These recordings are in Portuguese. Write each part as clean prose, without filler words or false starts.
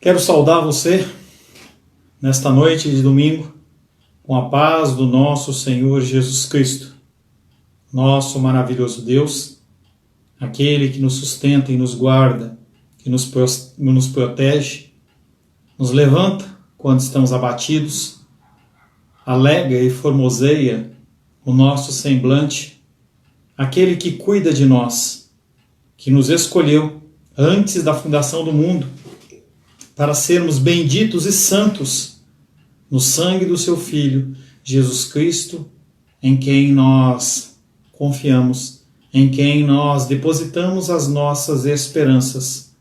Quero saudar você nesta noite de domingo com a paz do nosso Senhor Jesus Cristo, nosso maravilhoso Deus, aquele que nos sustenta e nos guarda, que nos protege, nos levanta quando estamos abatidos, alegra e formoseia o nosso semblante, aquele que cuida de nós, que nos escolheu antes da fundação do mundo, para sermos benditos e santos no sangue do seu Filho, Jesus Cristo, em quem nós confiamos, em quem nós depositamos as nossas esperanças.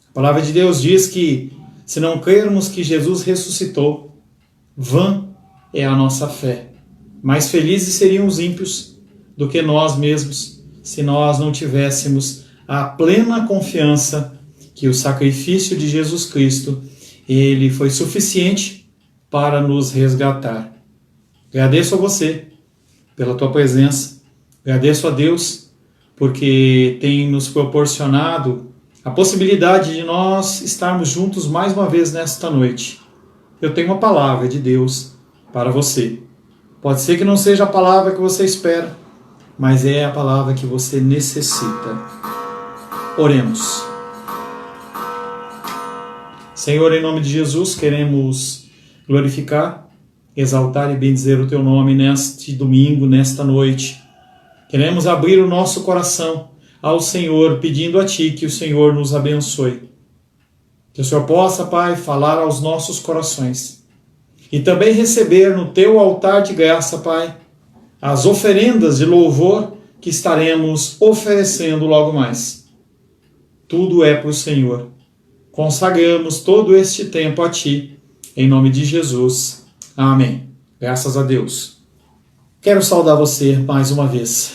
A palavra de Deus diz que, se não crermos que Jesus ressuscitou, vã é a nossa fé. Mais felizes seriam os ímpios do que nós mesmos, se nós não tivéssemos a plena confiança que o sacrifício de Jesus Cristo, ele foi suficiente para nos resgatar. Agradeço a você pela tua presença, agradeço a Deus porque tem nos proporcionado a possibilidade de nós estarmos juntos mais uma vez nesta noite. Eu tenho uma palavra de Deus para você. Pode ser que não seja a palavra que você espera, mas é a palavra que você necessita. Oremos. Senhor, em nome de Jesus, queremos glorificar, exaltar e bendizer o Teu nome neste domingo, nesta noite. Queremos abrir o nosso coração ao Senhor, pedindo a Ti que o Senhor nos abençoe. Que o Senhor possa, Pai, falar aos nossos corações e também receber no Teu altar de graça, Pai, as oferendas de louvor que estaremos oferecendo logo mais. Tudo é para o Senhor. Consagramos todo este tempo a Ti, em nome de Jesus. Amém. Graças a Deus. Quero saudar você mais uma vez,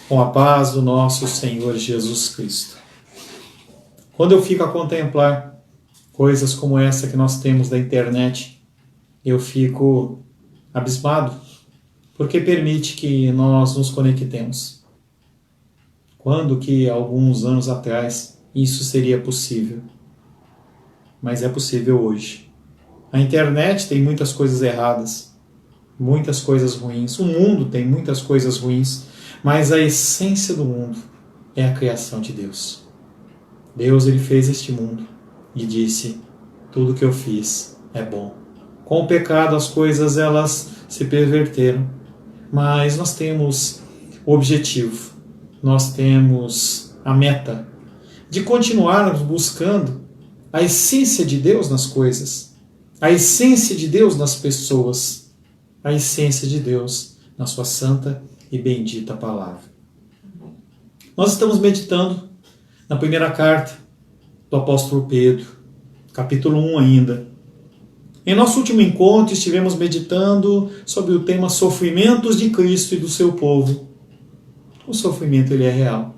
com a paz do nosso Senhor Jesus Cristo. Quando eu fico a contemplar coisas como essa que nós temos da internet, eu fico abismado, porque permite que nós nos conectemos. Quando que, alguns anos atrás, isso seria possível? Mas é possível hoje. A internet tem muitas coisas erradas, muitas coisas ruins. O mundo tem muitas coisas ruins, mas a essência do mundo é a criação de Deus. Deus, ele fez este mundo e disse: tudo que eu fiz é bom. Com o pecado as coisas elas se perverteram, mas nós temos o objetivo, nós temos a meta de continuarmos buscando a essência de Deus nas coisas, a essência de Deus nas pessoas, a essência de Deus na sua santa e bendita palavra. Nós estamos meditando na primeira carta do apóstolo Pedro, capítulo 1 ainda. Em nosso último encontro estivemos meditando sobre o tema sofrimentos de Cristo e do seu povo. O sofrimento, ele é real.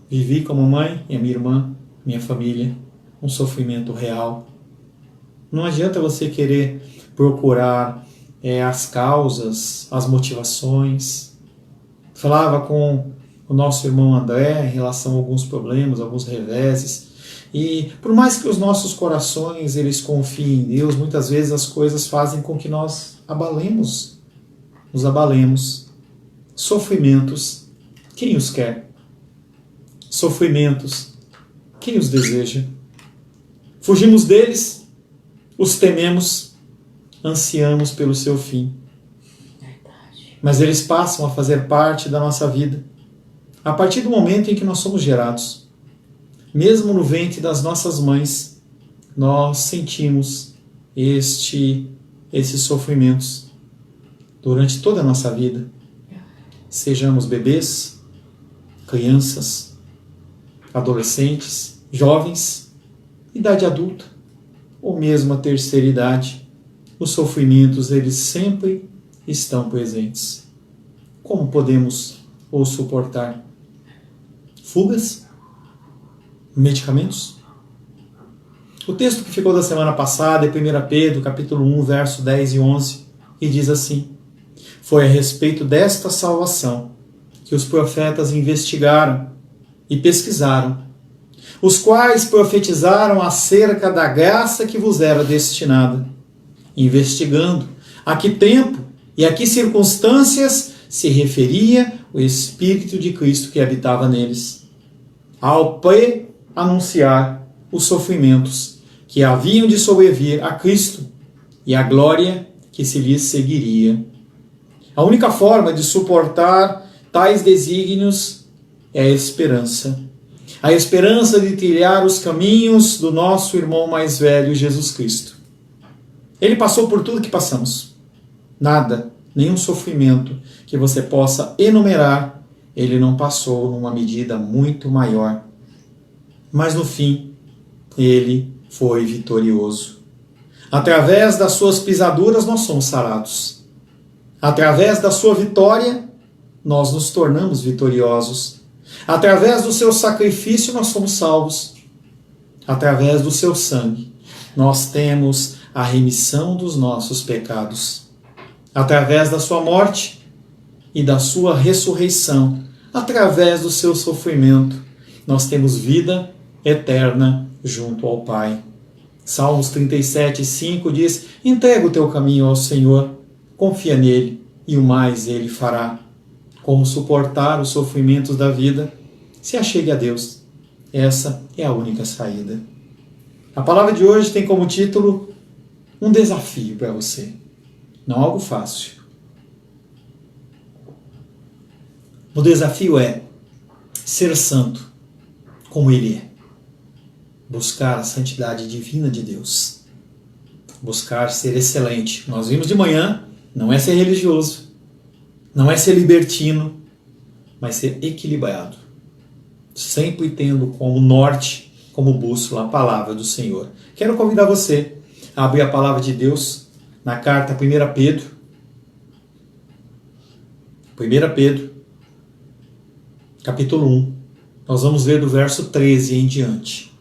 Vivi como mãe e a minha irmã, minha família, um sofrimento real. Não adianta você querer procurar as causas, as motivações. Falava com o nosso irmão André em relação a alguns problemas, alguns reveses. E por mais que os nossos corações eles confiem em Deus, muitas vezes as coisas fazem com que nós nos abalemos. Sofrimentos, quem os quer? Sofrimentos, quem os deseja? Fugimos deles, os tememos, ansiamos pelo seu fim. Mas eles passam a fazer parte da nossa vida a partir do momento em que nós somos gerados. Mesmo no ventre das nossas mães, nós sentimos esses sofrimentos durante toda a nossa vida. Sejamos bebês, crianças, adolescentes, jovens, idade adulta, ou mesmo a terceira idade, os sofrimentos eles sempre estão presentes. Como podemos os suportar? Fugas? Medicamentos? O texto que ficou da semana passada é 1 Pedro, capítulo 1, verso 10 e 11, e diz assim: foi a respeito desta salvação que os profetas investigaram e pesquisaram, os quais profetizaram acerca da graça que vos era destinada, investigando a que tempo e a que circunstâncias se referia o Espírito de Cristo que habitava neles, ao pré-anunciar os sofrimentos que haviam de sobrevir a Cristo e a glória que se lhes seguiria. A única forma de suportar tais desígnios é a esperança. A esperança de trilhar os caminhos do nosso irmão mais velho, Jesus Cristo. Ele passou por tudo que passamos. Nada, nenhum sofrimento que você possa enumerar, ele não passou numa medida muito maior. Mas no fim, ele foi vitorioso. Através das suas pisaduras nós somos sarados. Através da sua vitória, nós nos tornamos vitoriosos. Através do seu sacrifício, nós somos salvos. Através do seu sangue, nós temos a remissão dos nossos pecados. Através da sua morte e da sua ressurreição, através do seu sofrimento, nós temos vida eterna junto ao Pai. Salmos 37:5 diz: entrega o teu caminho ao Senhor, confia nele e o mais ele fará. Como suportar os sofrimentos da vida? Se achegue a Deus. Essa é a única saída. A palavra de hoje tem como título um desafio para você. Não algo fácil. O desafio é ser santo como Ele é. Buscar a santidade divina de Deus. Buscar ser excelente. Nós vimos de manhã, não é ser religioso, não é ser libertino, mas ser equilibrado. Sempre tendo como norte, como bússola, a palavra do Senhor. Quero convidar você a abrir a palavra de Deus na carta 1 Pedro. 1 Pedro, capítulo 1. Nós vamos ver do verso 13 em diante.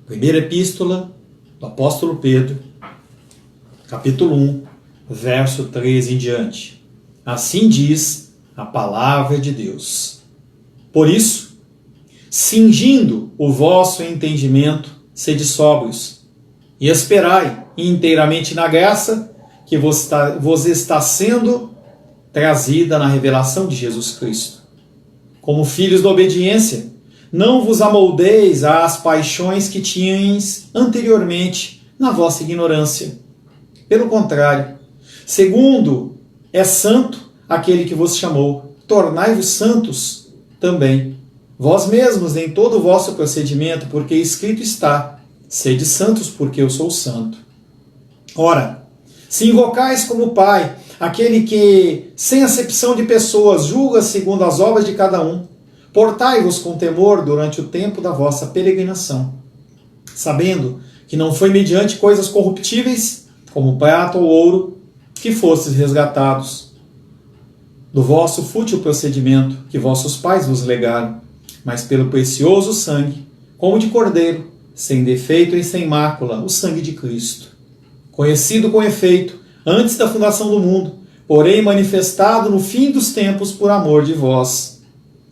Primeira epístola do apóstolo Pedro, capítulo 1, verso 13 em diante. Assim diz a palavra de Deus. Por isso, cingindo o vosso entendimento, sede sóbrios, e esperai inteiramente na graça que vos está sendo trazida na revelação de Jesus Cristo. Como filhos da obediência, não vos amoldeis às paixões que tinhais anteriormente na vossa ignorância. Pelo contrário, segundo é santo aquele que vos chamou, tornai-vos santos também, vós mesmos em todo o vosso procedimento, porque escrito está, sede santos porque eu sou santo. Ora, se invocais como Pai aquele que, sem acepção de pessoas, julga segundo as obras de cada um, portai-vos com temor durante o tempo da vossa peregrinação, sabendo que não foi mediante coisas corruptíveis, como prata ou ouro, que fostes resgatados do vosso fútil procedimento que vossos pais vos legaram, mas pelo precioso sangue, como de cordeiro, sem defeito e sem mácula, o sangue de Cristo, conhecido com efeito antes da fundação do mundo, porém manifestado no fim dos tempos por amor de vós,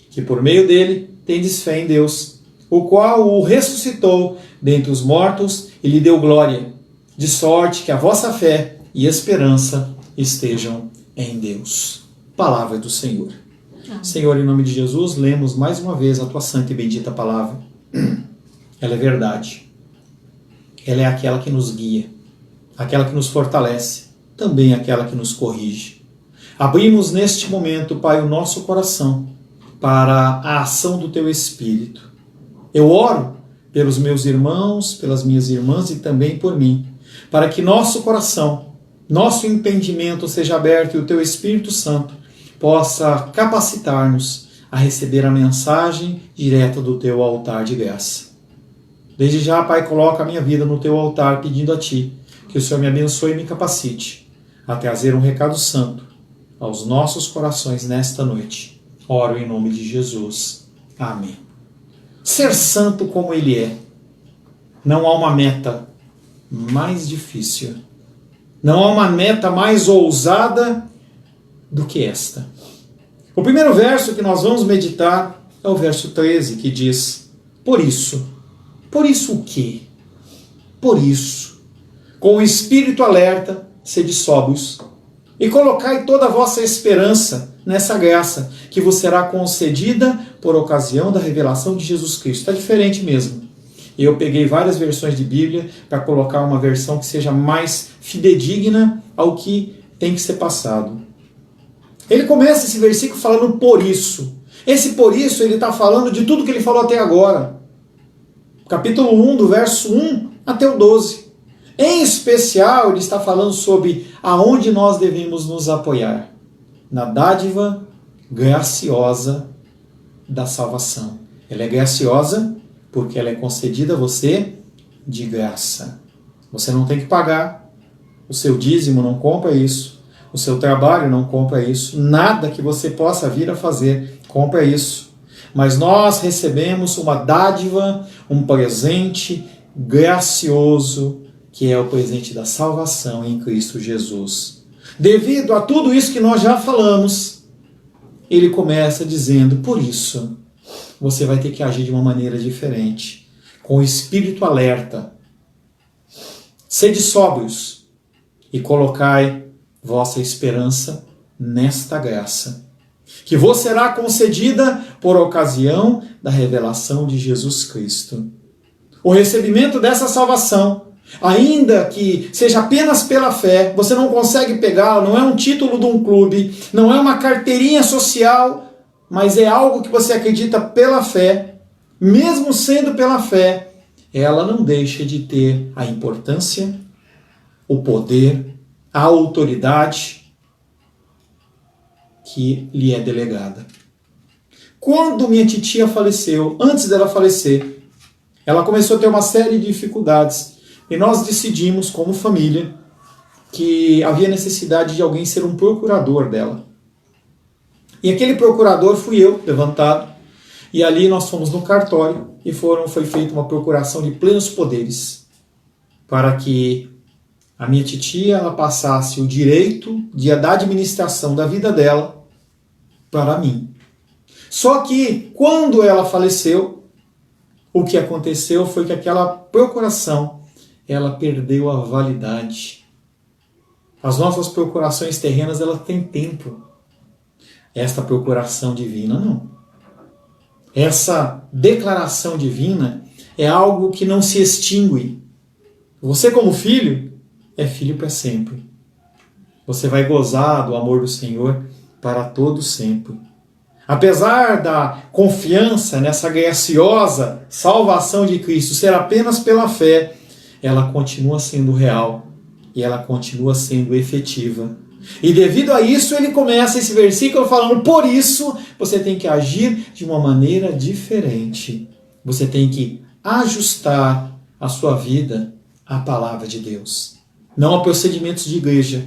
que por meio dele tendes fé em Deus, o qual o ressuscitou dentre os mortos e lhe deu glória, de sorte que a vossa fé e esperança estejam em Deus. Palavra do Senhor. Amém. Senhor, em nome de Jesus, lemos mais uma vez a tua santa e bendita palavra. Ela é verdade. Ela é aquela que nos guia, aquela que nos fortalece, também aquela que nos corrige. Abrimos neste momento, Pai, o nosso coração para a ação do teu Espírito. Eu oro pelos meus irmãos, pelas minhas irmãs e também por mim, para que nosso coração, nosso entendimento seja aberto e o teu Espírito Santo possa capacitar-nos a receber a mensagem direta do teu altar de graça. Desde já, Pai, coloca a minha vida no teu altar, pedindo a ti que o Senhor me abençoe e me capacite a trazer um recado santo aos nossos corações nesta noite. Oro em nome de Jesus. Amém. Ser santo como Ele é. Não há uma meta mais difícil. Não há uma meta mais ousada do que esta. O primeiro verso que nós vamos meditar é o verso 13, que diz: Por isso o quê? Por isso, com o espírito alerta, sede sóbrios, e colocai toda a vossa esperança nessa graça, que vos será concedida por ocasião da revelação de Jesus Cristo. Está diferente mesmo. Eu peguei várias versões de Bíblia para colocar uma versão que seja mais fidedigna ao que tem que ser passado. Ele começa esse versículo falando por isso. Esse por isso ele está falando de tudo que ele falou até agora. Capítulo 1, do verso 1 até o 12. Em especial, ele está falando sobre aonde nós devemos nos apoiar. Na dádiva graciosa da salvação. Ela é graciosa porque ela é concedida a você de graça. Você não tem que pagar. O seu dízimo não compra isso. O seu trabalho não compra isso. Nada que você possa vir a fazer compra isso. Mas nós recebemos uma dádiva, um presente gracioso, que é o presente da salvação em Cristo Jesus. Devido a tudo isso que nós já falamos, ele começa dizendo, por isso, você vai ter que agir de uma maneira diferente, com o espírito alerta. Sede sóbrios e colocai vossa esperança nesta graça, que vos será concedida por ocasião da revelação de Jesus Cristo. O recebimento dessa salvação, ainda que seja apenas pela fé, você não consegue pegá-la, não é um título de um clube, não é uma carteirinha social, mas é algo que você acredita pela fé. Mesmo sendo pela fé, ela não deixa de ter a importância, o poder, a autoridade que lhe é delegada. Quando minha titia faleceu, antes dela falecer, ela começou a ter uma série de dificuldades. E nós decidimos, como família, que havia necessidade de alguém ser um procurador dela. E aquele procurador fui eu, levantado. E ali nós fomos no cartório e foi feita uma procuração de plenos poderes para que a minha titia ela passasse o direito da administração da vida dela para mim. Só que, quando ela faleceu, o que aconteceu foi que aquela procuração ela perdeu a validade. As nossas procurações terrenas elas têm tempo. Esta procuração divina não. Essa declaração divina é algo que não se extingue. Você como filho, é filho para sempre. Você vai gozar do amor do Senhor para todo sempre. Apesar da confiança nessa graciosa salvação de Cristo ser apenas pela fé, ela continua sendo real e ela continua sendo efetiva. E devido a isso, ele começa esse versículo falando, por isso você tem que agir de uma maneira diferente. Você tem que ajustar a sua vida à palavra de Deus. Não a procedimentos de igreja,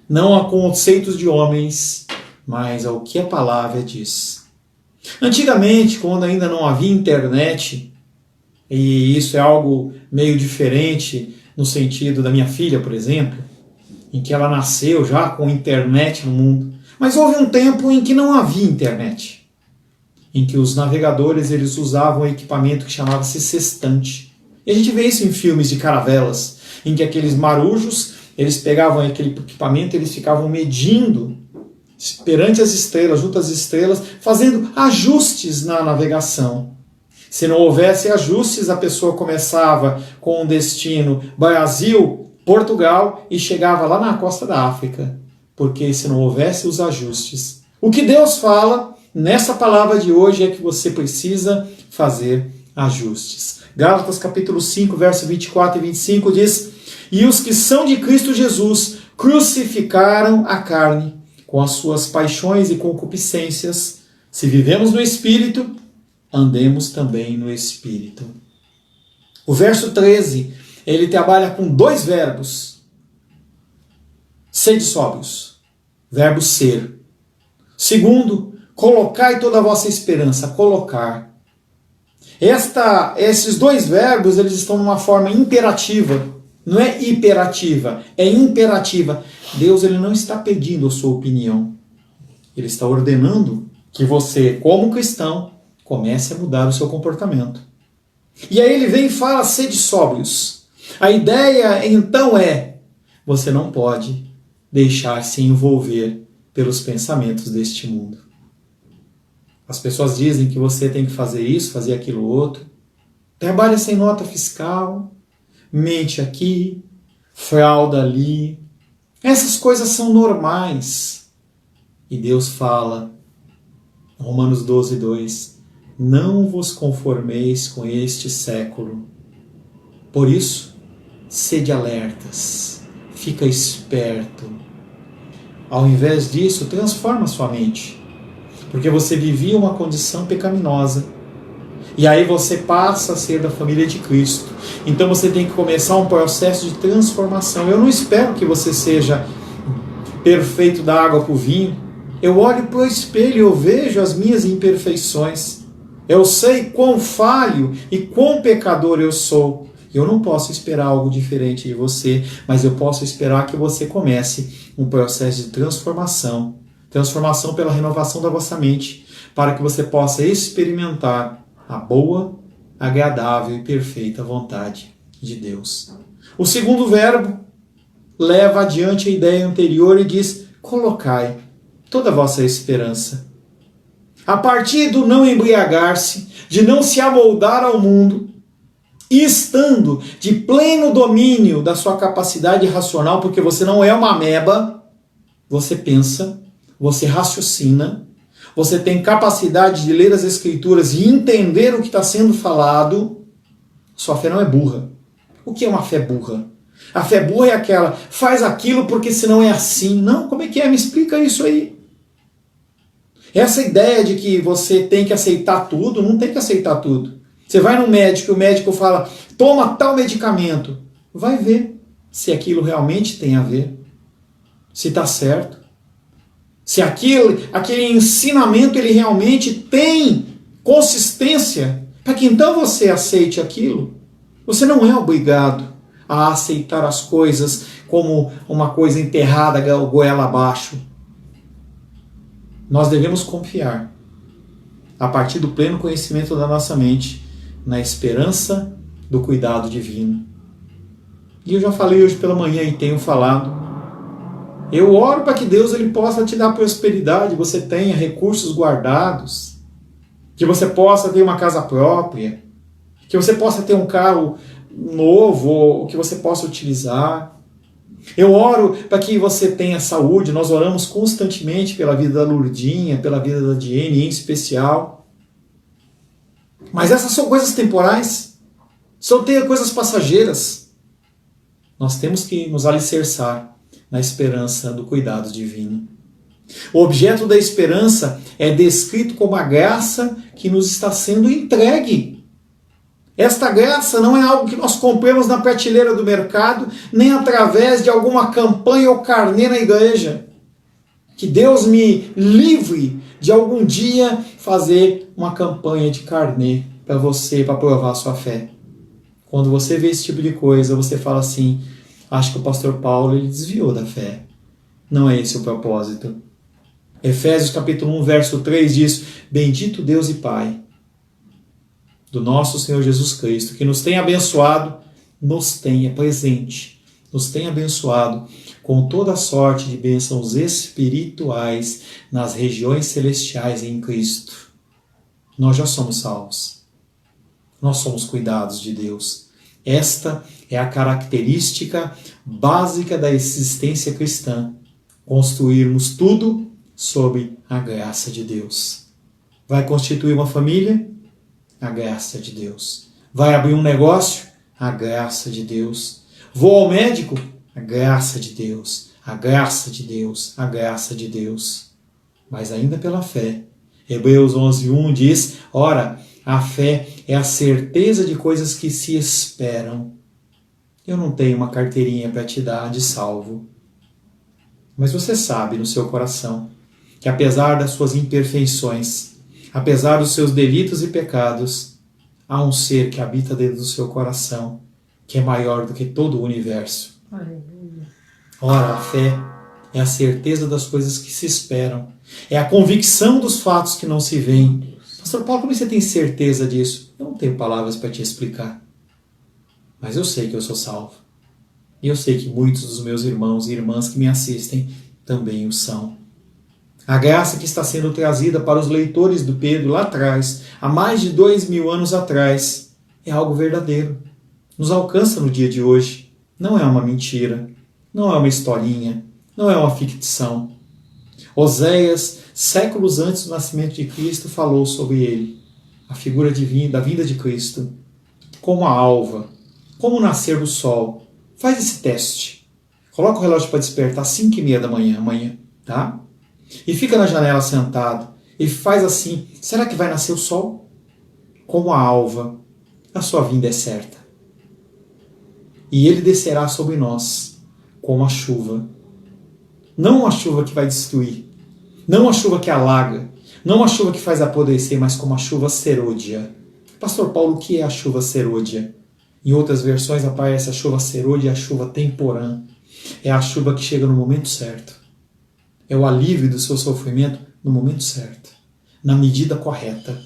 não a conceitos de homens, mas ao que a palavra diz. Antigamente, quando ainda não havia internet, e isso é algo meio diferente no sentido da minha filha, por exemplo, em que ela nasceu já com internet no mundo. Mas houve um tempo em que não havia internet, em que os navegadores eles usavam um equipamento que chamava-se sextante. E a gente vê isso em filmes de caravelas, em que aqueles marujos, eles pegavam aquele equipamento, eles ficavam medindo perante as estrelas, junto às estrelas, fazendo ajustes na navegação. Se não houvesse ajustes, a pessoa começava com o destino Brasil, Portugal e chegava lá na costa da África, porque se não houvesse os ajustes. O que Deus fala nessa palavra de hoje é que você precisa fazer ajustes. Gálatas capítulo 5, verso 24 e 25 diz, e os que são de Cristo Jesus crucificaram a carne com as suas paixões e concupiscências. Se vivemos no Espírito, andemos também no Espírito. O verso 13, ele trabalha com dois verbos. Sede sóbrios. Verbo ser. Segundo, colocai toda a vossa esperança. Colocar. Esses dois verbos, eles estão numa forma imperativa. Não é hiperativa, é imperativa. Deus ele não está pedindo a sua opinião. Ele está ordenando que você, como cristão, comece a mudar o seu comportamento. E aí ele vem e fala, sede sóbrios. A ideia então é, você não pode deixar-se envolver pelos pensamentos deste mundo. As pessoas dizem que você tem que fazer isso, fazer aquilo outro. Trabalha sem nota fiscal, mente aqui, frauda ali. Essas coisas são normais. E Deus fala, Romanos 12, 2, não vos conformeis com este século. Por isso, sede alertas, fica esperto. Ao invés disso, transforma sua mente. Porque você vivia uma condição pecaminosa. E aí você passa a ser da família de Cristo. Então você tem que começar um processo de transformação. Eu não espero que você seja perfeito da água para o vinho. Eu olho para o espelho e eu vejo as minhas imperfeições. Eu sei quão falho e quão pecador eu sou. Eu não posso esperar algo diferente de você, mas eu posso esperar que você comece um processo de transformação. Transformação pela renovação da vossa mente, para que você possa experimentar a boa, agradável e perfeita vontade de Deus. O segundo verbo leva adiante a ideia anterior e diz, colocai toda a vossa esperança. A partir do não embriagar-se, de não se amoldar ao mundo, e estando de pleno domínio da sua capacidade racional, porque você não é uma ameba, você pensa, você raciocina, você tem capacidade de ler as Escrituras e entender o que está sendo falado, sua fé não é burra. O que é uma fé burra? A fé burra é aquela, faz aquilo porque senão é assim. Não, como é que é? Me explica isso aí. Essa ideia de que você tem que aceitar tudo, não tem que aceitar tudo. Você vai no médico e o médico fala, toma tal medicamento. Vai ver se aquilo realmente tem a ver. Se está certo. Se aquele ensinamento ele realmente tem consistência, para que então você aceite aquilo. Você não é obrigado a aceitar as coisas como uma coisa enterrada goela abaixo. Nós devemos confiar, a partir do pleno conhecimento da nossa mente, na esperança do cuidado divino. E eu já falei hoje pela manhã e tenho falado, eu oro para que Deus ele possa te dar prosperidade, você tenha recursos guardados, que você possa ter uma casa própria, que você possa ter um carro novo, ou que você possa utilizar. Eu oro para que você tenha saúde, nós oramos constantemente pela vida da Lourdinha, pela vida da Diene em especial. Mas essas são coisas temporais, são coisas passageiras. Nós temos que nos alicerçar na esperança do cuidado divino. O objeto da esperança é descrito como a graça que nos está sendo entregue. Esta graça não é algo que nós compramos na prateleira do mercado, nem através de alguma campanha ou carnê na igreja. Que Deus me livre de algum dia fazer uma campanha de carnê para você, para provar a sua fé. Quando você vê esse tipo de coisa, você fala assim, acho que o pastor Paulo ele desviou da fé. Não é esse o propósito. Efésios capítulo 1, verso 3 diz, bendito Deus e Pai do nosso Senhor Jesus Cristo, que nos tem abençoado, nos tenha presente, nos tem abençoado com toda a sorte de bênçãos espirituais nas regiões celestiais em Cristo. Nós já somos salvos. Nós somos cuidados de Deus. Esta é a característica básica da existência cristã. Construirmos tudo sob a graça de Deus. Vai constituir uma família? A graça de Deus. Vai abrir um negócio? A graça de Deus. Vou ao médico? A graça de Deus. A graça de Deus. A graça de Deus. Mas ainda pela fé. Hebreus 11:1 diz, ora, a fé é a certeza de coisas que se esperam. Eu não tenho uma carteirinha para te dar de salvo. Mas você sabe no seu coração que apesar das suas imperfeições, apesar dos seus delitos e pecados, há um ser que habita dentro do seu coração, que é maior do que todo o universo. Aleluia. Ora, a fé é a certeza das coisas que se esperam. É a convicção dos fatos que não se veem. Pastor Paulo, como você tem certeza disso? Eu não tenho palavras para te explicar, mas eu sei que eu sou salvo. E eu sei que muitos dos meus irmãos e irmãs que me assistem também o são. A graça que está sendo trazida para os leitores do Pedro lá atrás, há mais de 2000 anos atrás, é algo verdadeiro. Nos alcança no dia de hoje. Não é uma mentira, não é uma historinha, não é uma ficção. Oséias, séculos antes do nascimento de Cristo, falou sobre ele, a figura da vinda de Cristo, como a alva, como o nascer do sol. Faz esse teste. Coloca o relógio para despertar às 5h30 da manhã, amanhã, tá? E fica na janela sentado e faz assim, será que vai nascer o sol? Como a alva, a sua vinda é certa. E ele descerá sobre nós como a chuva. Não a chuva que vai destruir, não a chuva que alaga, não a chuva que faz apodrecer, mas como a chuva serôdia. Pastor Paulo, o que é a chuva serôdia? Em outras versões aparece a chuva serôdia e a chuva temporã. É a chuva que chega no momento certo. É o alívio do seu sofrimento no momento certo, na medida correta.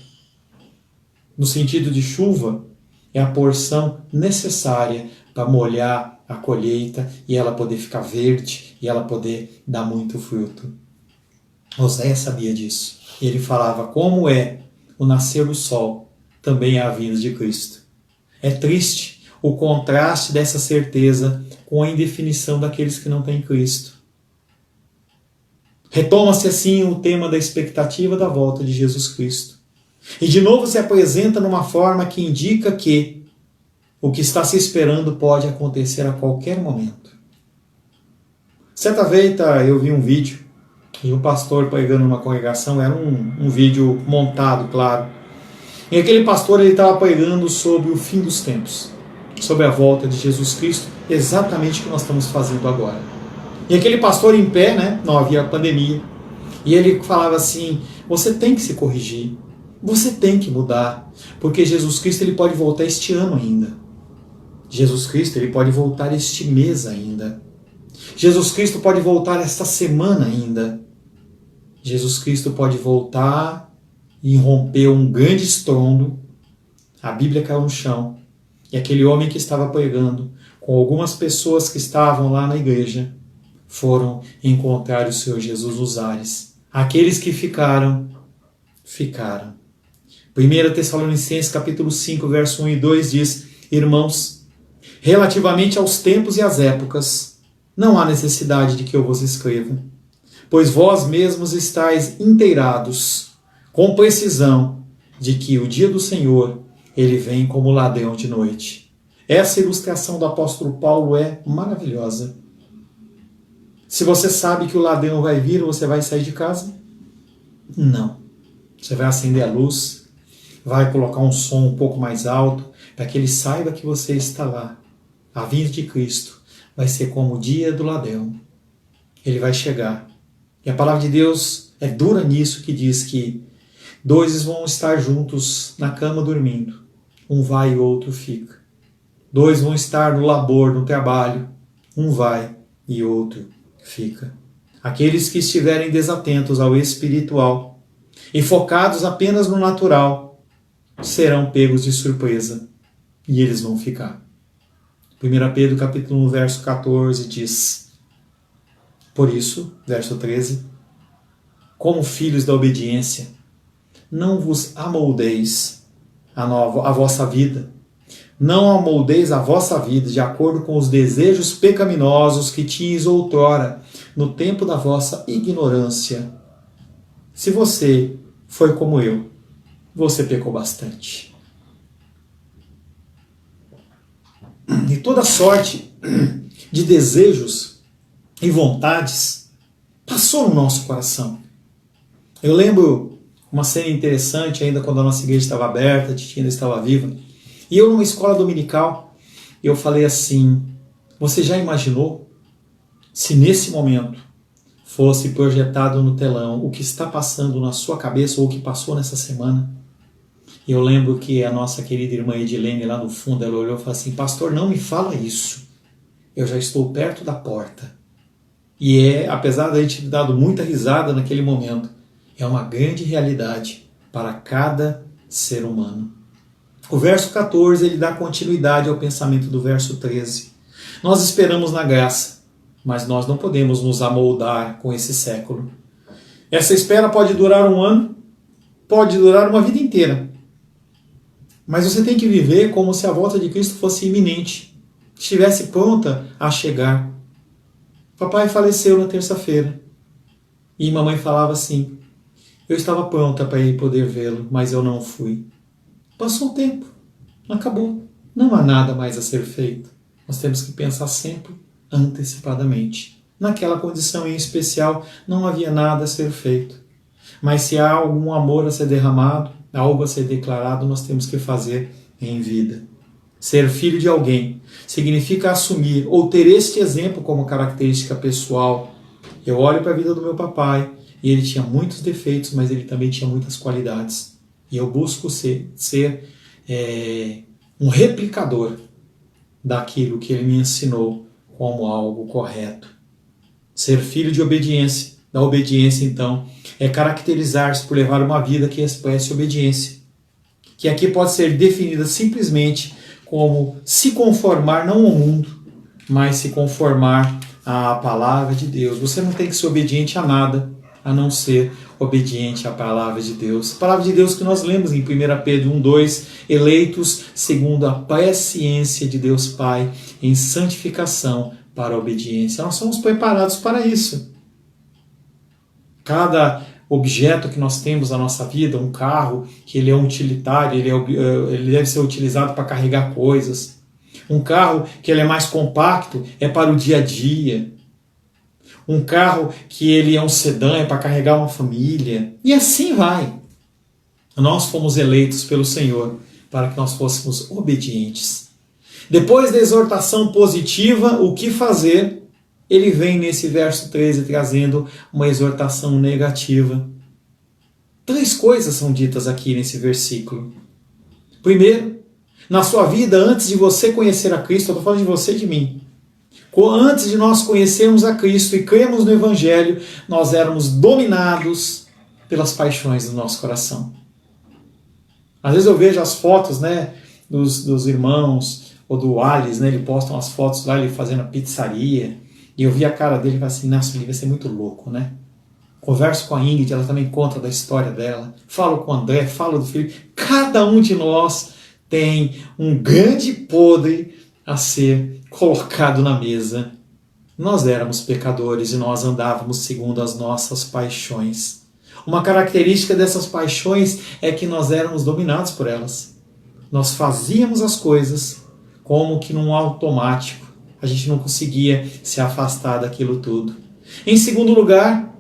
No sentido de chuva, é a porção necessária para molhar a colheita e ela poder ficar verde e ela poder dar muito fruto. Oséias sabia disso. Ele falava como é o nascer do sol, também é a vinda de Cristo. É triste o contraste dessa certeza com a indefinição daqueles que não têm Cristo. Retoma-se assim o tema da expectativa da volta de Jesus Cristo. E de novo se apresenta numa forma que indica que o que está se esperando pode acontecer a qualquer momento. Certa vez eu vi um vídeo de um pastor pregando numa congregação, era um vídeo montado, claro. E aquele pastor estava pregando sobre o fim dos tempos, sobre a volta de Jesus Cristo, exatamente o que nós estamos fazendo agora. E aquele pastor em pé, né, não havia pandemia, e ele falava assim, você tem que se corrigir, você tem que mudar, porque Jesus Cristo ele pode voltar este ano ainda. Jesus Cristo ele pode voltar este mês ainda. Jesus Cristo pode voltar esta semana ainda. Jesus Cristo pode voltar e romper um grande estrondo. A Bíblia caiu no chão. E aquele homem que estava pregando, com algumas pessoas que estavam lá na igreja, foram encontrar o Senhor Jesus nos ares. Aqueles que ficaram, ficaram. 1 Tessalonicenses capítulo 5, verso 1 e 2 diz, irmãos, relativamente aos tempos e às épocas, não há necessidade de que eu vos escreva, pois vós mesmos estáis inteirados, com precisão, de que o dia do Senhor, ele vem como ladrão de noite. Essa ilustração do apóstolo Paulo é maravilhosa. Se você sabe que o ladrão vai vir, você vai sair de casa? Não. Você vai acender a luz, vai colocar um som um pouco mais alto, para que ele saiba que você está lá. A vinda de Cristo vai ser como o dia do ladrão. Ele vai chegar. E a palavra de Deus é dura nisso, que diz que dois vão estar juntos na cama dormindo. Um vai e o outro fica. Dois vão estar no labor, no trabalho. Um vai e o outro fica. Aqueles que estiverem desatentos ao espiritual e focados apenas no natural serão pegos de surpresa e eles vão ficar. 1 Pedro capítulo 1, verso 14 diz, por isso, verso 13, como filhos da obediência, não vos amoldeis a vossa vida, não amoldeis a vossa vida de acordo com os desejos pecaminosos que tinhas outrora, no tempo da vossa ignorância. Se você foi como eu, você pecou bastante. E toda sorte de desejos e vontades passou no nosso coração. Eu lembro uma cena interessante, ainda quando a nossa igreja estava aberta, a Titia ainda estava viva, e eu numa escola dominical, eu falei assim, você já imaginou se nesse momento fosse projetado no telão o que está passando na sua cabeça ou o que passou nessa semana? Eu lembro que a nossa querida irmã Edilene lá no fundo, ela olhou e falou assim, pastor, não me fala isso, eu já estou perto da porta. E apesar da gente ter dado muita risada naquele momento, é uma grande realidade para cada ser humano. O verso 14, ele dá continuidade ao pensamento do verso 13. Nós esperamos na graça, mas nós não podemos nos amoldar com esse século. Essa espera pode durar um ano, pode durar uma vida inteira. Mas você tem que viver como se a volta de Cristo fosse iminente, estivesse pronta a chegar. Papai faleceu na terça-feira e mamãe falava assim: eu estava pronta para ir poder vê-lo, mas eu não fui. Passou um tempo, acabou. Não há nada mais a ser feito. Nós temos que pensar sempre antecipadamente. Naquela condição em especial, não havia nada a ser feito. Mas se há algum amor a ser derramado, algo a ser declarado, nós temos que fazer em vida. Ser filho de alguém significa assumir ou ter este exemplo como característica pessoal. Eu olho para a vida do meu papai e ele tinha muitos defeitos, mas ele também tinha muitas qualidades. E eu busco ser um replicador daquilo que ele me ensinou como algo correto. Ser filho de obediência. Da obediência, então, é caracterizar-se por levar uma vida que expresse obediência. Que aqui pode ser definida simplesmente como se conformar não ao mundo, mas se conformar à palavra de Deus. Você não tem que ser obediente a nada, a não ser obediente à palavra de Deus. A palavra de Deus que nós lemos em 1 Pedro 1:2, eleitos segundo a presciência de Deus Pai, em santificação para a obediência. Nós somos preparados para isso. Cada objeto que nós temos na nossa vida, um carro, que ele é um utilitário, ele deve ser utilizado para carregar coisas. Um carro que ele é mais compacto é para o dia a dia. Um carro que ele é um sedã é para carregar uma família. E assim vai. Nós fomos eleitos pelo Senhor para que nós fôssemos obedientes. Depois da exortação positiva, o que fazer? Ele vem nesse verso 13 trazendo uma exortação negativa. 3 coisas são ditas aqui nesse versículo. Primeiro, na sua vida, antes de você conhecer a Cristo, eu estou falando de você e de mim. Antes de nós conhecermos a Cristo e cremos no Evangelho, nós éramos dominados pelas paixões do nosso coração. Às vezes eu vejo as fotos, dos irmãos, ou do Alice, ele posta umas fotos lá, ele fazendo a pizzaria. E eu vi a cara dele e falei assim: nossa, ele vai ser muito louco, né? Converso com a Ingrid, ela também conta da história dela. Falo com o André, falo do Felipe. Cada um de nós tem um grande podre a ser colocado na mesa. Nós éramos pecadores e nós andávamos segundo as nossas paixões. Uma característica dessas paixões é que nós éramos dominados por elas. Nós fazíamos as coisas como que num automático. A gente não conseguia se afastar daquilo tudo. Em segundo lugar,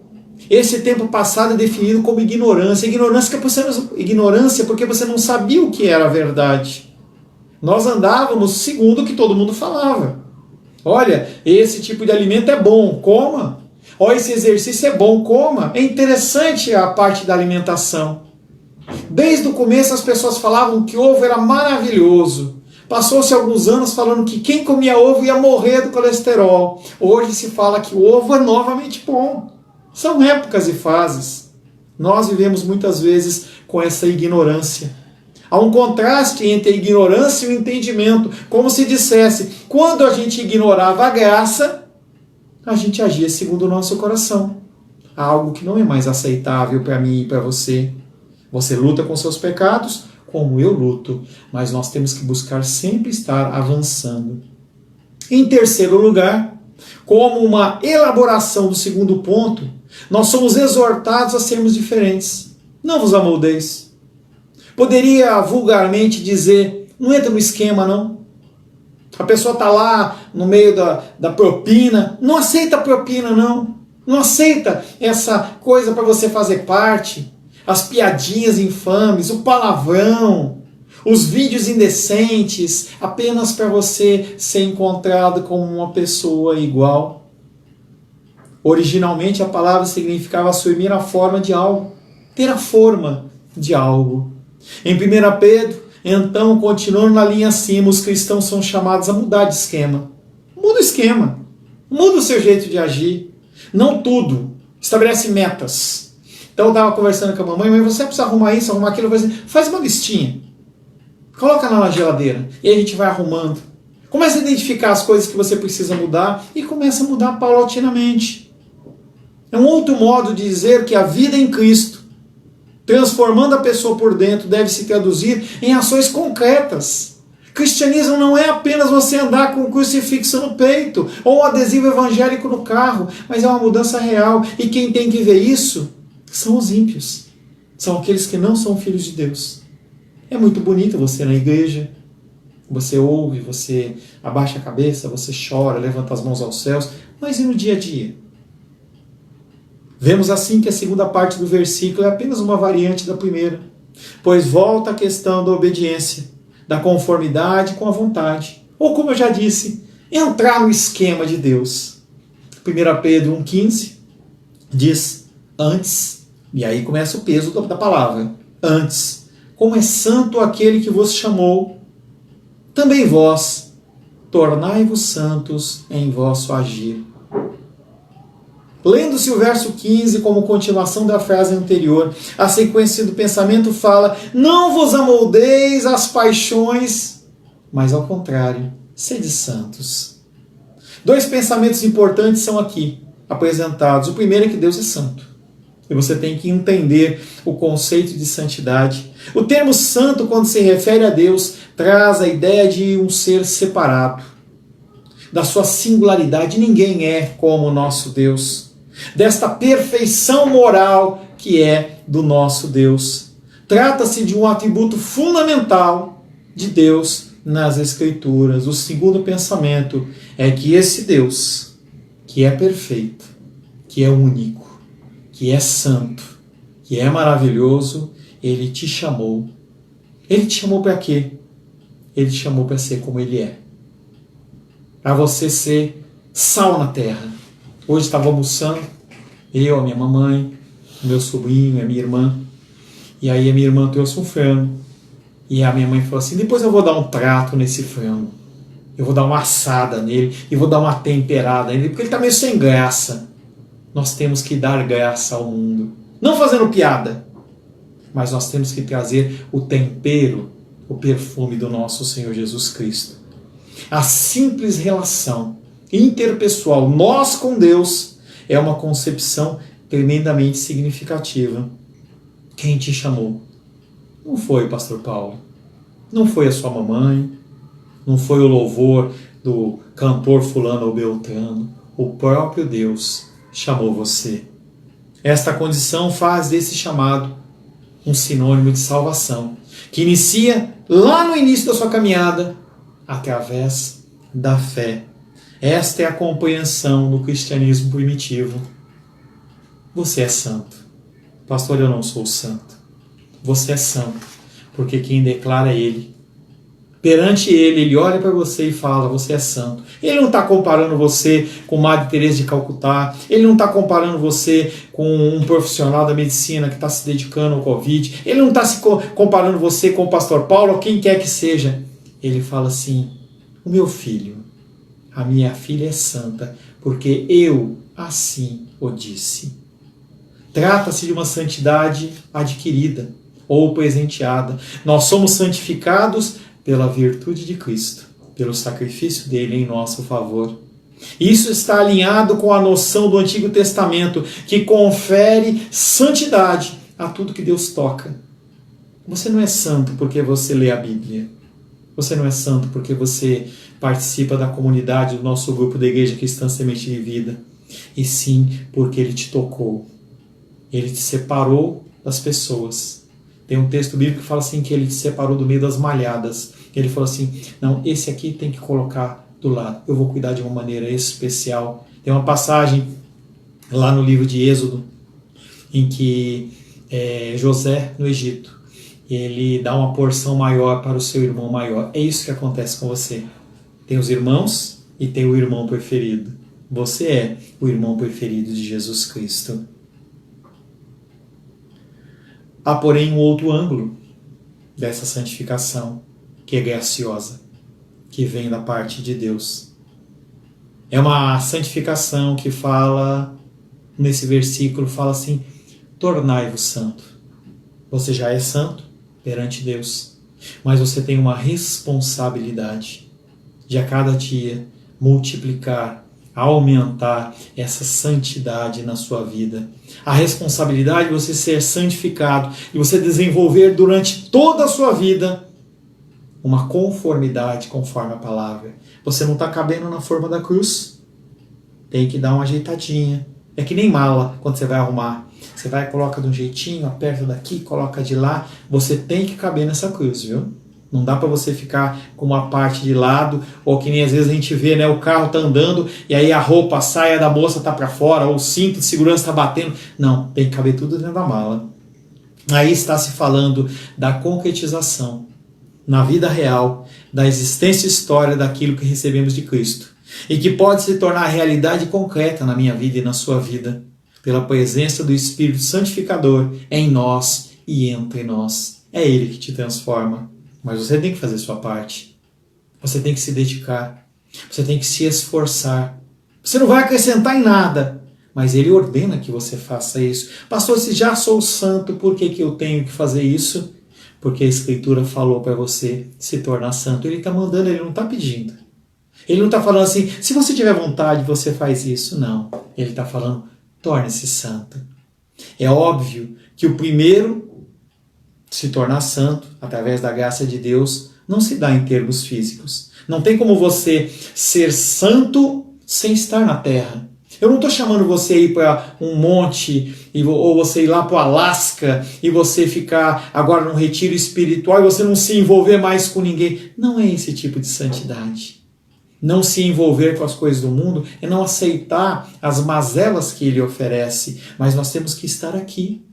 esse tempo passado é definido como ignorância. Ignorância porque você não sabia o que era a verdade. Nós andávamos segundo o que todo mundo falava. Olha, esse tipo de alimento é bom, coma. Olha, esse exercício é bom, coma. É interessante a parte da alimentação. Desde o começo as pessoas falavam que ovo era maravilhoso. Passou-se alguns anos falando que quem comia ovo ia morrer do colesterol. Hoje se fala que o ovo é novamente bom. São épocas e fases. Nós vivemos muitas vezes com essa ignorância. Há um contraste entre a ignorância e o entendimento. Como se dissesse, quando a gente ignorava a graça, a gente agia segundo o nosso coração. Há algo que não é mais aceitável para mim e para você. Você luta com seus pecados, como eu luto, mas nós temos que buscar sempre estar avançando. Em terceiro lugar, como uma elaboração do segundo ponto, nós somos exortados a sermos diferentes. Não vos amoldeis. Poderia vulgarmente dizer, não entra no esquema não. A pessoa está lá no meio da propina, não aceita a propina não. Não aceita essa coisa para você fazer parte. As piadinhas infames, o palavrão, os vídeos indecentes, apenas para você ser encontrado como uma pessoa igual. Originalmente a palavra significava assumir a forma de algo, ter a forma de algo. Em 1 Pedro, então, continuando na linha acima, os cristãos são chamados a mudar de esquema. Muda o esquema, muda o seu jeito de agir. Não tudo, estabelece metas. Então eu estava conversando com a mamãe, mas você precisa arrumar isso, arrumar aquilo, faz uma listinha. Coloca lá na geladeira e a gente vai arrumando. Começa a identificar as coisas que você precisa mudar e começa a mudar paulatinamente. É um outro modo de dizer que a vida em Cristo, transformando a pessoa por dentro, deve se traduzir em ações concretas. Cristianismo não é apenas você andar com um crucifixo no peito ou um adesivo evangélico no carro, mas é uma mudança real. E quem tem que ver isso são os ímpios. São aqueles que não são filhos de Deus. É muito bonito você na igreja, você ouve, você abaixa a cabeça, você chora, levanta as mãos aos céus, mas e no dia a dia? Vemos assim que a segunda parte do versículo é apenas uma variante da primeira, pois volta a questão da obediência, da conformidade com a vontade, ou como eu já disse, entrar no esquema de Deus. 1 Pedro 1,15 diz, antes, e aí começa o peso da palavra, antes, como é santo aquele que vos chamou, também vós, tornai-vos santos em vosso agir. Lendo-se o verso 15 como continuação da frase anterior, a sequência do pensamento fala, não vos amoldeis às paixões, mas ao contrário, sede santos. Dois pensamentos importantes são aqui apresentados. O primeiro é que Deus é santo. E você tem que entender o conceito de santidade. O termo santo, quando se refere a Deus, traz a ideia de um ser separado. Da sua singularidade, ninguém é como o nosso Deus. Desta perfeição moral que é do nosso Deus. Trata-se de um atributo fundamental de Deus nas Escrituras. O segundo pensamento é que esse Deus, que é perfeito, que é único, que é santo, que é maravilhoso, Ele te chamou. Ele te chamou para quê? Ele te chamou para ser como Ele é. Para você ser sal na terra. Hoje estava almoçando, eu, a minha mamãe, o meu sobrinho, a minha irmã. E aí a minha irmã trouxe um frango. E a minha mãe falou assim, depois eu vou dar um trato nesse frango. Eu vou dar uma assada nele e vou dar uma temperada nele, porque ele está meio sem graça. Nós temos que dar graça ao mundo. Não fazendo piada, mas nós temos que trazer o tempero, o perfume do nosso Senhor Jesus Cristo. A simples relação interpessoal, nós com Deus, é uma concepção tremendamente significativa. Quem te chamou? Não foi o pastor Paulo, não foi a sua mamãe, não foi o louvor do cantor fulano ou beltrano. O próprio Deus chamou você. Esta condição faz desse chamado um sinônimo de salvação, que inicia lá no início da sua caminhada, através da fé. Esta é a compreensão do cristianismo primitivo. Você é santo. Pastor, eu não sou santo. Você é santo, porque quem declara é Ele. Perante Ele olha para você e fala, você é santo. Ele não está comparando você com Madre Teresa de Calcutá, Ele não está comparando você com um profissional da medicina que está se dedicando ao Covid, Ele não está comparando você com o pastor Paulo ou quem quer que seja. Ele fala assim, o meu filho, a minha filha é santa, porque eu assim o disse. Trata-se de uma santidade adquirida ou presenteada. Nós somos santificados pela virtude de Cristo, pelo sacrifício dele em nosso favor. Isso está alinhado com a noção do Antigo Testamento, que confere santidade a tudo que Deus toca. Você não é santo porque você lê a Bíblia. Você não é santo porque você participa da comunidade do nosso grupo da Igreja Cristã Semente de Vida. E sim porque Ele te tocou. Ele te separou das pessoas. Tem um texto bíblico que fala assim que Ele te separou do meio das malhadas. Ele falou assim, não, esse aqui tem que colocar do lado. Eu vou cuidar de uma maneira especial. Tem uma passagem lá no livro de Êxodo em que José, no Egito, ele dá uma porção maior para o seu irmão maior. É isso que acontece com você. Tem os irmãos e tem o irmão preferido. Você é o irmão preferido de Jesus Cristo. Há, porém, um outro ângulo dessa santificação, que é graciosa, que vem da parte de Deus. É uma santificação que fala, nesse versículo, fala assim, tornai-vos santo. Você já é santo perante Deus. mas você tem uma responsabilidade de a cada dia multiplicar, aumentar essa santidade na sua vida. A responsabilidade de você ser santificado e você desenvolver durante toda a sua vida uma conformidade conforme a palavra. Você não está cabendo na forma da cruz, tem que dar uma ajeitadinha. É que nem mala, quando você vai arrumar. Você vai, coloca de um jeitinho, aperta daqui, coloca de lá. Você tem que caber nessa cruz, viu? Não dá para você ficar com uma parte de lado, ou que nem às vezes a gente vê, né? O carro tá andando e aí a roupa, a saia da moça tá para fora, ou o cinto de segurança tá batendo. Não, tem que caber tudo dentro da mala. Aí está se falando da concretização na vida real, da existência e história daquilo que recebemos de Cristo. E que pode se tornar realidade concreta na minha vida e na sua vida, pela presença do Espírito Santificador em nós e entre nós. É Ele que te transforma. Mas você tem que fazer sua parte. Você tem que se dedicar. Você tem que se esforçar. Você não vai acrescentar em nada, mas Ele ordena que você faça isso. Pastor, se já sou santo, por que eu tenho que fazer isso? Porque a Escritura falou para você se tornar santo. Ele está mandando, Ele não está pedindo. Ele não está falando assim, se você tiver vontade, você faz isso. Não. Ele está falando, torne-se santo. É óbvio que o primeiro se tornar santo, através da graça de Deus, não se dá em termos físicos. Não tem como você ser santo sem estar na terra. Eu não estou chamando você a ir para um monte, ou você ir lá para o Alasca, e você ficar agora num retiro espiritual, e você não se envolver mais com ninguém. Não é esse tipo de santidade. Não se envolver com as coisas do mundo é não aceitar as mazelas que Ele oferece. Mas nós temos que estar aqui.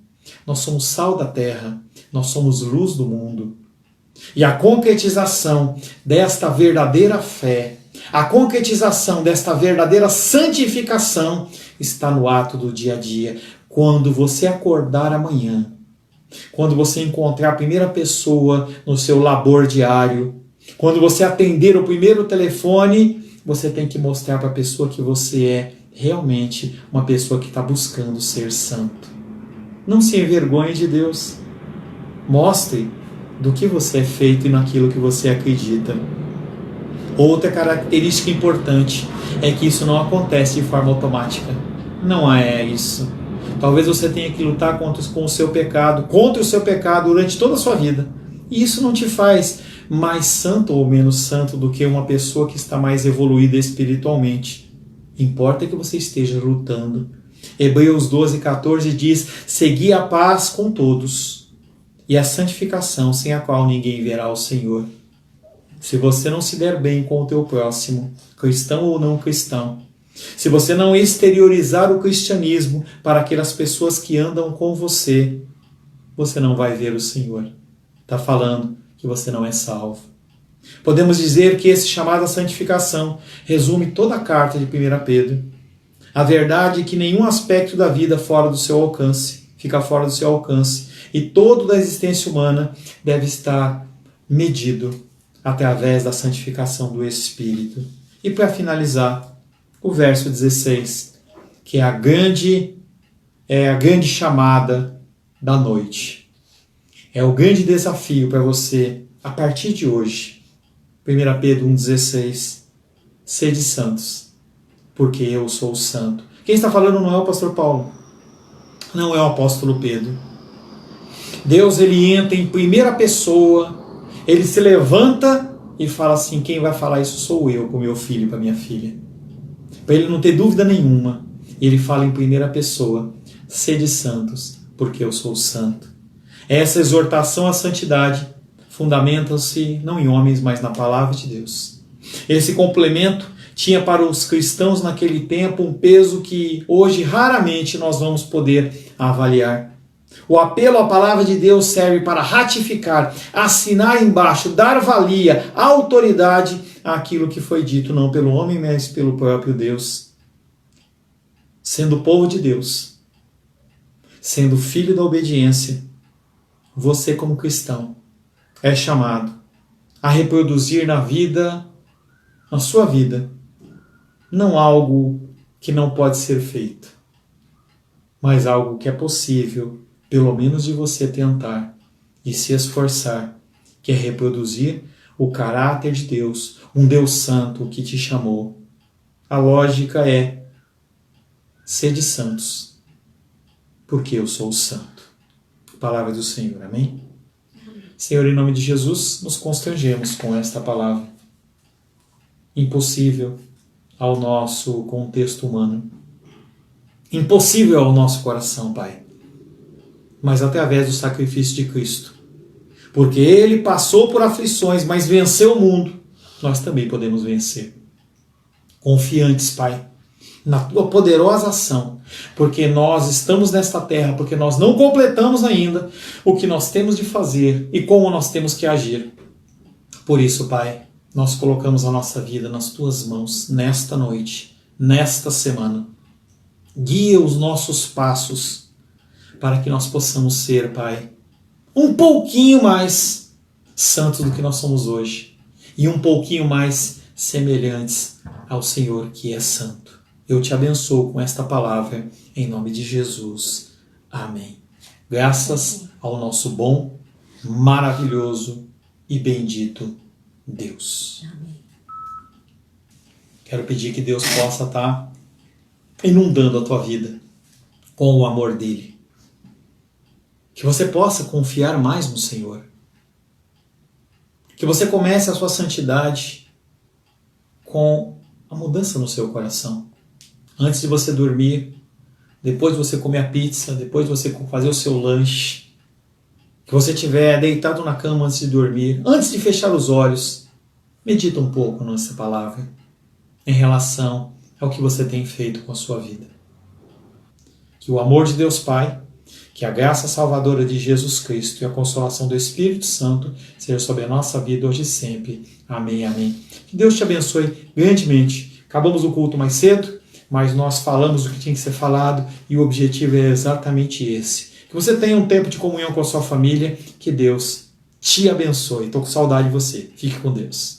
Nós somos sal da terra. Nós somos luz do mundo. E a concretização desta verdadeira fé, a concretização desta verdadeira santificação está no ato do dia a dia. Quando você acordar amanhã, quando você encontrar a primeira pessoa no seu labor diário, quando você atender o primeiro telefone, você tem que mostrar para a pessoa que você é realmente uma pessoa que está buscando ser santo. Não se envergonhe de Deus. Mostre do que você é feito e naquilo que você acredita. Outra característica importante é que isso não acontece de forma automática. Não é isso. Talvez você tenha que lutar contra o seu pecado durante toda a sua vida. E isso não te faz mais santo ou menos santo do que uma pessoa que está mais evoluída espiritualmente. Importa que você esteja lutando. Hebreus 12:14 diz, segui a paz com todos e a santificação, sem a qual ninguém verá o Senhor. Se você não se der bem com o teu próximo, cristão ou não cristão, se você não exteriorizar o cristianismo para aquelas pessoas que andam com você, você não vai ver o Senhor. Está falando que você não é salvo. Podemos dizer que esse chamado à santificação resume toda a carta de 1 Pedro. A verdade é que nenhum aspecto da vida fica fora do seu alcance, e todo da existência humana deve estar medido através da santificação do Espírito. E para finalizar, o verso 16, que é a grande chamada da noite. É o grande desafio para você, a partir de hoje. 1 Pedro 1,16. Sede santos, porque eu sou santo. Quem está falando não é o pastor Paulo, não é o apóstolo Pedro. Deus, ele entra em primeira pessoa, ele se levanta e fala assim, quem vai falar isso sou eu, para o meu filho e para minha filha. Para ele não ter dúvida nenhuma, ele fala em primeira pessoa, sede santos, porque eu sou santo. Essa exortação à santidade fundamenta-se não em homens, mas na palavra de Deus. Esse complemento tinha para os cristãos naquele tempo um peso que hoje raramente nós vamos poder avaliar. O apelo à palavra de Deus serve para ratificar, assinar embaixo, dar valia, autoridade àquilo que foi dito, não pelo homem, mas pelo próprio Deus. Sendo povo de Deus, sendo filho da obediência, você como cristão é chamado a reproduzir na sua vida, não algo que não pode ser feito, mas algo que é possível, pelo menos de você tentar e se esforçar que é reproduzir o caráter de Deus, um Deus santo que te chamou. A lógica é: sede santos, porque eu sou santo. Palavra do Senhor, amém? Senhor, em nome de Jesus, nos constrangemos com esta palavra. Impossível ao nosso contexto humano. Impossível ao nosso coração, Pai. Mas através do sacrifício de Cristo. Porque Ele passou por aflições, mas venceu o mundo. Nós também podemos vencer. Confiantes, Pai, na Tua poderosa ação. Porque nós estamos nesta terra, porque nós não completamos ainda o que nós temos de fazer e como nós temos que agir. Por isso, Pai, nós colocamos a nossa vida nas Tuas mãos nesta noite, nesta semana. Guia os nossos passos para que nós possamos ser, Pai, um pouquinho mais santos do que nós somos hoje e um pouquinho mais semelhantes ao Senhor que é santo. Eu te abençoo com esta palavra, em nome de Jesus. Amém. Graças ao nosso bom, maravilhoso e bendito Deus. Amém. Quero pedir que Deus possa estar inundando a tua vida com o amor dele. Que você possa confiar mais no Senhor. Que você comece a sua santidade com a mudança no seu coração. Antes de você dormir, depois de você comer a pizza, depois de você fazer o seu lanche, que você estiver deitado na cama antes de dormir, antes de fechar os olhos, medita um pouco nessa palavra em relação ao que você tem feito com a sua vida. Que o amor de Deus Pai, que a graça salvadora de Jesus Cristo e a consolação do Espírito Santo seja sobre a nossa vida hoje e sempre. Amém, amém. Que Deus te abençoe grandemente. Acabamos o culto mais cedo, mas nós falamos o que tinha que ser falado e o objetivo é exatamente esse. Que você tenha um tempo de comunhão com a sua família. Que Deus te abençoe. Estou com saudade de você. Fique com Deus.